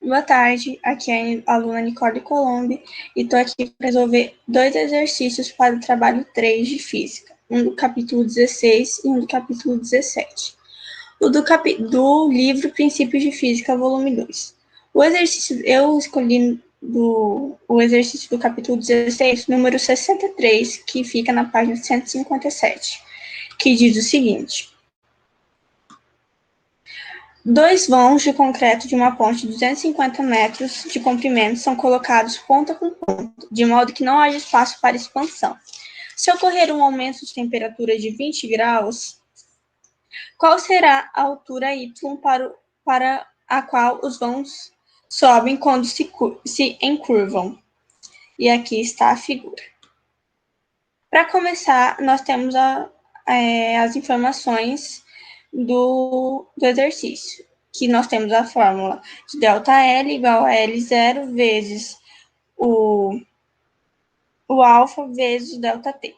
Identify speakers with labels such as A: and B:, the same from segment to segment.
A: Boa tarde, aqui é a aluna Nicole Colombi e estou aqui para resolver dois exercícios para o trabalho 3 de Física, um do capítulo 16 e um do capítulo 17. Do livro Princípios de Física, volume 2. Eu escolhi o exercício do capítulo 16, número 63, que fica na página 157, que diz o seguinte: dois vãos de concreto de uma ponte de 250 metros de comprimento são colocados ponta com ponta, de modo que não haja espaço para expansão. Se ocorrer um aumento de temperatura de 20 graus, qual será a altura y para a qual os vãos sobem quando se encurvam? E aqui está a figura. Para começar, nós temos as informações do exercício, que nós temos a fórmula de ΔL igual a L0 vezes o alfa vezes o ΔT.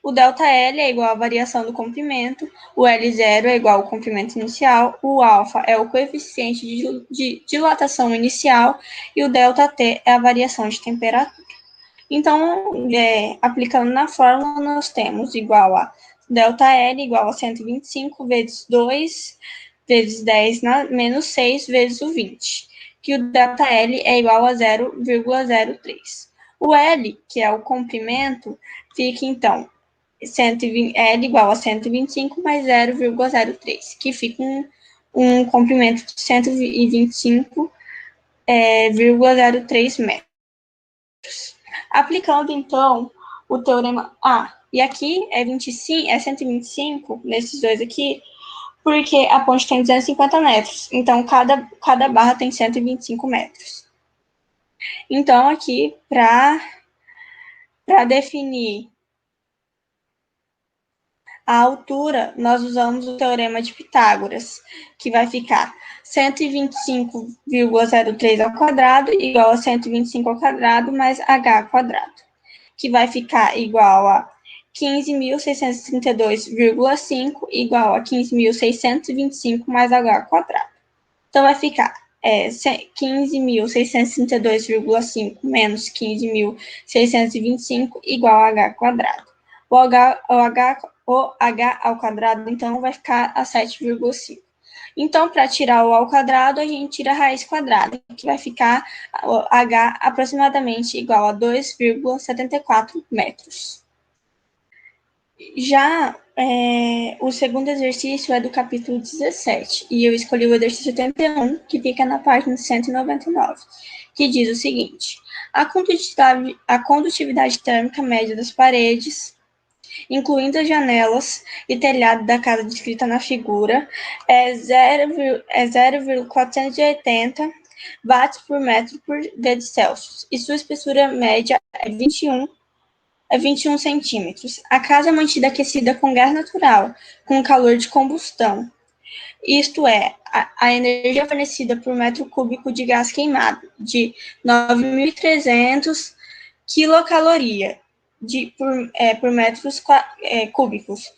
A: O ΔL é igual à variação do comprimento, o L0 é igual ao comprimento inicial, o alfa é o coeficiente de dilatação inicial e o ΔT é a variação de temperatura. Então, aplicando na fórmula, nós temos igual a ΔL igual a 125 vezes 2 vezes 10 menos 6 vezes o 20, que o ΔL é igual a 0,03. O L, que é o comprimento, fica, então, L igual a 125 mais 0,03, que fica um comprimento de 125,03 metros. Aplicando, então, o teorema e aqui é 125, nesses dois aqui, porque a ponte tem 250 metros, então cada barra tem 125 metros. Então, aqui, para definir a altura, nós usamos o teorema de Pitágoras, que vai ficar 125,03 ao quadrado igual a 125 ao quadrado mais h ao quadrado, que vai ficar igual a 15.632,5 igual a 15.625 mais h ao quadrado. Então, vai ficar 15.632,5 menos 15.625 igual a h ao quadrado. O h ao quadrado, então, vai ficar a 7,5. Então, para tirar o ao quadrado, a gente tira a raiz quadrada, que vai ficar h aproximadamente igual a 2,74 metros. Já o segundo exercício é do capítulo 17, e eu escolhi o exercício 81, que fica na página 199, que diz o seguinte: a condutividade térmica média das paredes, incluindo as janelas e telhado da casa descrita na figura, é 0,480 watts por metro por grade Celsius, e sua espessura média é 21 centímetros. A casa é mantida aquecida com gás natural, com calor de combustão. Isto é, a energia fornecida por metro cúbico de gás queimado, de 9.300 quilocaloria por metros cúbicos.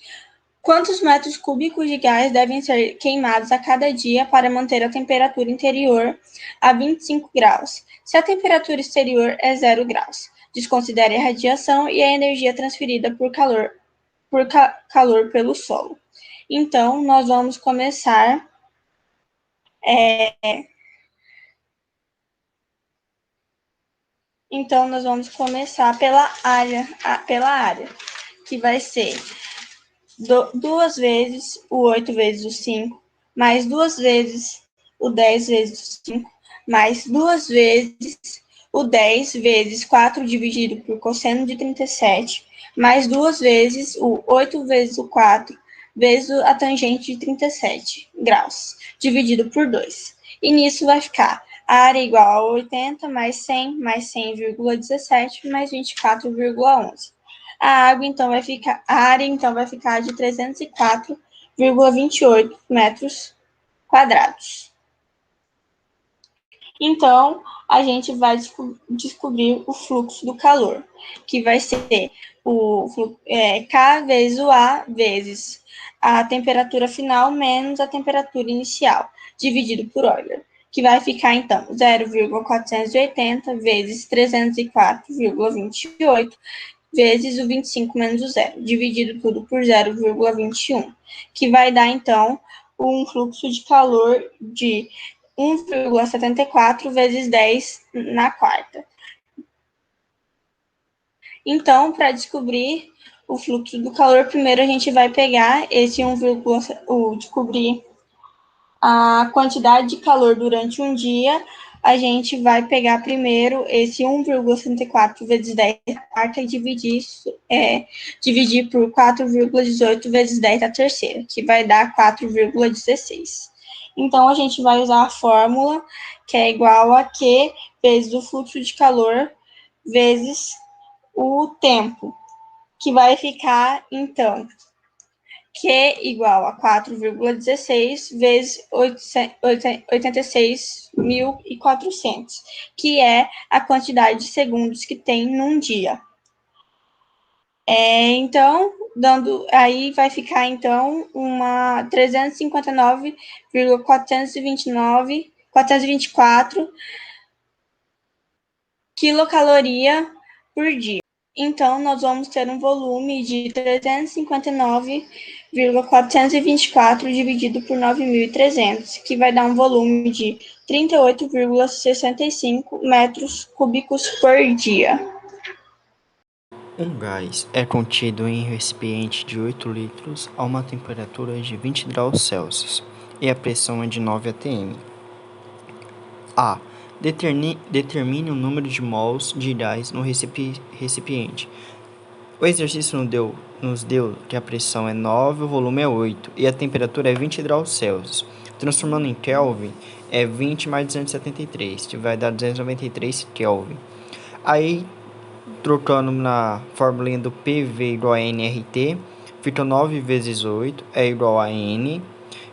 A: Quantos metros cúbicos de gás devem ser queimados a cada dia para manter a temperatura interior a 25 graus, se a temperatura exterior é 0 graus? Desconsidere a radiação e a energia transferida por calor pelo solo. Então, nós vamos começar pela área, que vai ser 2 vezes o 8 vezes o 5, mais 2 vezes o 10 vezes o 5, mais 2 vezes o 10 vezes 4 dividido por cosseno de 37, mais 2 vezes o 8 vezes o 4 vezes a tangente de 37 graus, dividido por 2. E nisso vai ficar a área igual a 80 mais 100,17 mais 24,11. A área, então, vai ficar de 304,28 metros quadrados. Então, a gente vai descobrir o fluxo do calor, que vai ser K vezes o A vezes a temperatura final menos a temperatura inicial, dividido por Euler, que vai ficar, então, 0,480 vezes 304,28 vezes o 25 menos o zero, dividido tudo por 0,21, que vai dar, então, um fluxo de calor de 1,74 vezes 10 na quarta. Então, para descobrir o fluxo do calor, primeiro a gente vai pegar esse 1, descobrir a quantidade de calor durante um dia, a gente vai pegar primeiro esse 1,64 vezes 10 na quarta e dividir por 4,18 vezes 10 na terceira, que vai dar 4,16. Então, a gente vai usar a fórmula que é igual a Q vezes o fluxo de calor vezes o tempo, que vai ficar, então, Q igual a 4,16 vezes 86.400, que é a quantidade de segundos que tem num dia. Então, aí vai ficar, então, uma 359,424 quilocaloria por dia. Então, nós vamos ter um volume de 359,424 dividido por 9.300, que vai dar um volume de 38,65 metros cúbicos por dia.
B: Um gás é contido em um recipiente de 8 litros a uma temperatura de 20 graus Celsius e a pressão é de 9 atm. A. Determine o número de mols de gás no recipiente. O exercício nos deu que a pressão é 9, o volume é 8 e a temperatura é 20 graus Celsius. Transformando em Kelvin, é 20 mais 273, que vai dar 293 Kelvin. Aí, trocando na formulinha do PV igual a nRT, fica 9 vezes 8 é igual a N,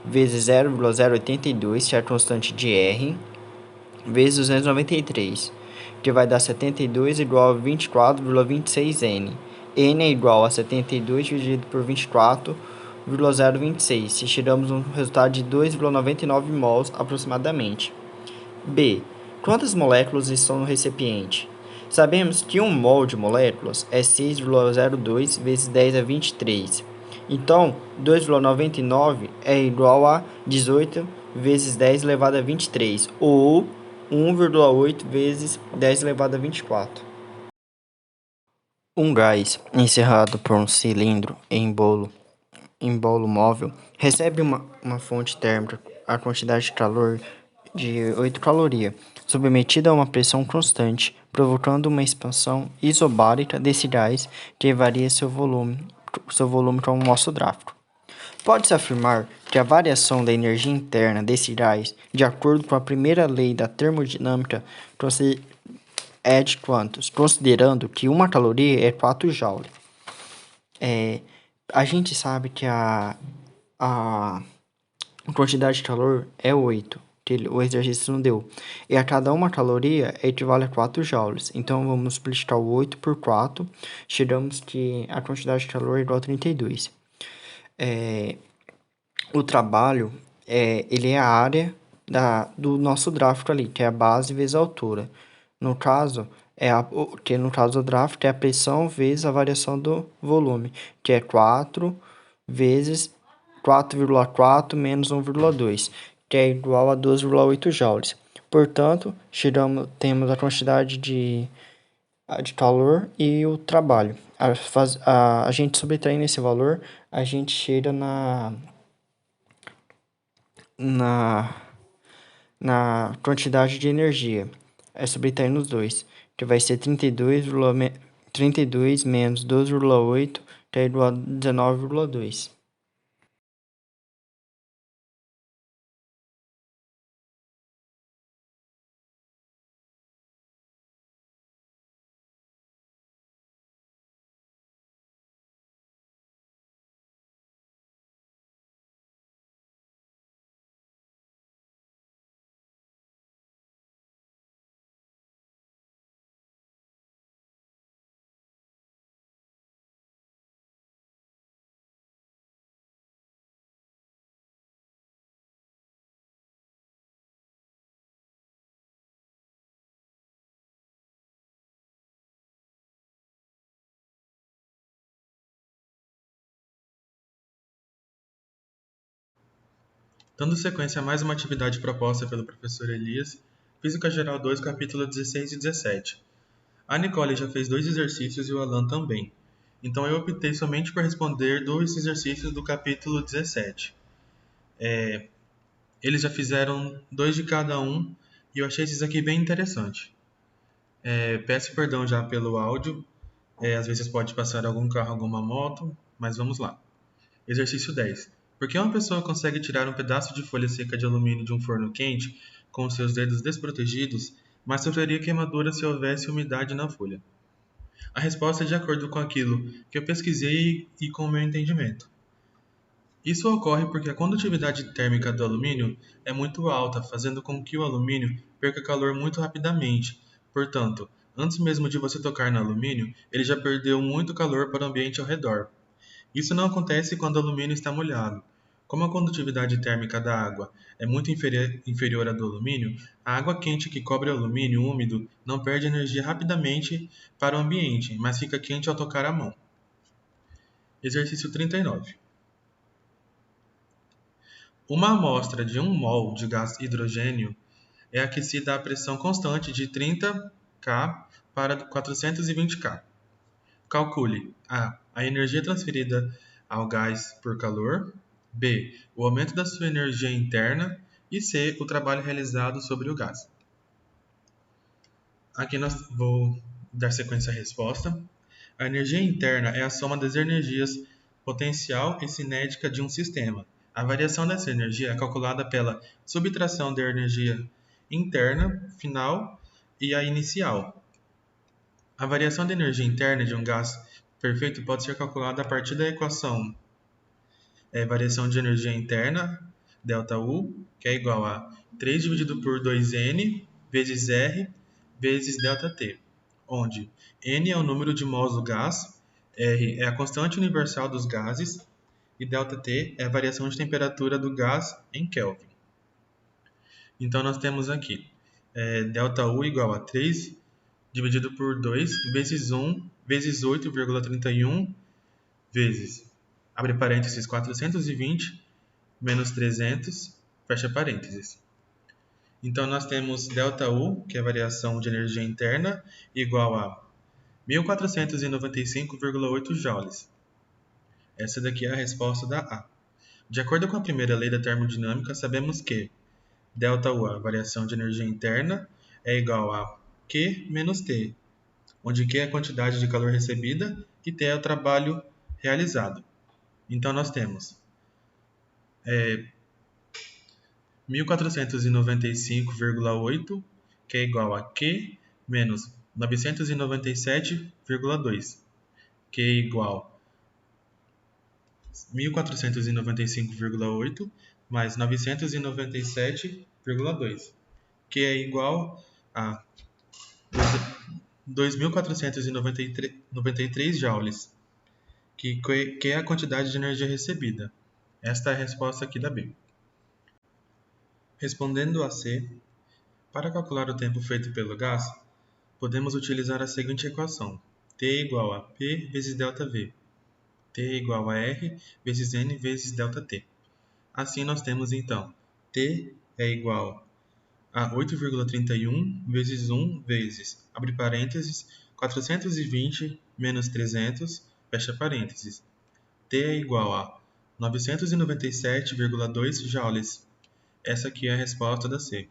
B: vezes 0,082, que é a constante de R, vezes 293, que vai dar 72 igual a 24,26N. N é igual a 72 dividido por 24,026, se tiramos um resultado de 2,99 mols aproximadamente. B. Quantas moléculas estão no recipiente? Sabemos que 1 mol de moléculas é 6,02 vezes 10 a 23. Então, 2,99 é igual a 18 vezes 10 elevado a 23, ou 1,8 vezes 10 elevado a 24. Um gás encerrado por um cilindro em bolo móvel recebe uma fonte térmica a quantidade de calor de 8 calorias, submetida a uma pressão constante, provocando uma expansão isobárica desse gás que varia seu volume com o nosso gráfico. Pode-se afirmar que a variação da energia interna desse gás, de acordo com a primeira lei da termodinâmica, é de quantos? Considerando que uma caloria é 4 joules. A gente sabe que a quantidade de calor é 8, que o exercício não deu. E a cada uma caloria equivale a 4 joules. Então, vamos multiplicar o 8 por 4, chegamos que a quantidade de calor é igual a 32. O trabalho, ele é a área do nosso gráfico ali, que é a base vezes a altura. No caso, no caso do gráfico, é a pressão vezes a variação do volume, que é 4 vezes 4,4 menos 1,2, que é igual a 12,8 joules. Portanto, temos a quantidade de calor e o trabalho. A gente subtraindo esse valor, a gente chega na, na quantidade de energia. É subtraindo os dois, que vai ser 32 menos 12,8, que é igual a 19,2.
C: Dando sequência a mais uma atividade proposta pelo professor Elias, Física Geral 2, capítulo 16 e 17. A Nicole já fez 2 exercícios e o Alan também. Então eu optei somente por responder 2 exercícios do capítulo 17. Eles já fizeram 2 de cada um e eu achei esses aqui bem interessantes. Peço perdão já pelo áudio, às vezes pode passar algum carro, alguma moto, mas vamos lá. Exercício 10. Por que uma pessoa consegue tirar um pedaço de folha seca de alumínio de um forno quente com os seus dedos desprotegidos, mas sofreria queimadura se houvesse umidade na folha? A resposta é de acordo com aquilo que eu pesquisei e com o meu entendimento. Isso ocorre porque a condutividade térmica do alumínio é muito alta, fazendo com que o alumínio perca calor muito rapidamente. Portanto, antes mesmo de você tocar no alumínio, ele já perdeu muito calor para o ambiente ao redor. Isso não acontece quando o alumínio está molhado. Como a condutividade térmica da água é muito inferior à do alumínio, a água quente que cobre o alumínio úmido não perde energia rapidamente para o ambiente, mas fica quente ao tocar a mão. Exercício 39. Uma amostra de 1 mol de gás hidrogênio é aquecida a pressão constante de 30 K para 420 K. Calcule a energia transferida ao gás por calor, b. o aumento da sua energia interna e c. o trabalho realizado sobre o gás. Aqui nós vou dar sequência à resposta. A energia interna é a soma das energias potencial e cinética de um sistema. A variação dessa energia é calculada pela subtração da energia interna final e a inicial. A variação de energia interna de um gás perfeito pode ser calculada a partir da equação variação de energia interna, ΔU, que é igual a 3 dividido por 2N vezes R vezes ΔT, onde N é o número de mols do gás, R é a constante universal dos gases e ΔT é a variação de temperatura do gás em Kelvin. Então nós temos aqui ΔU igual a 3 dividido por 2 vezes 1 vezes 8,31 vezes, abre parênteses, 420 menos 300, fecha parênteses. Então nós temos ΔU, que é a variação de energia interna, igual a 1495,8 joules. Essa daqui é a resposta da A. De acordo com a primeira lei da termodinâmica, sabemos que ΔU, a variação de energia interna, é igual a Q menos T, onde Q é a quantidade de calor recebida e T é o trabalho realizado. Então nós temos 1495,8, que é igual a Q menos 997,2, que é igual a 1495,8 mais 997,2, que é igual a 2.493 joules, que é a quantidade de energia recebida. Esta é a resposta aqui da B. Respondendo a C, para calcular o tempo feito pelo gás, podemos utilizar a seguinte equação: T é igual a P vezes ΔV, T é igual a R vezes N vezes ΔT. Assim nós temos então T é igual a 8,31 vezes 1 vezes, abre parênteses, 420 menos 300, fecha parênteses. T é igual a 997,2 joules. Essa aqui é a resposta da C.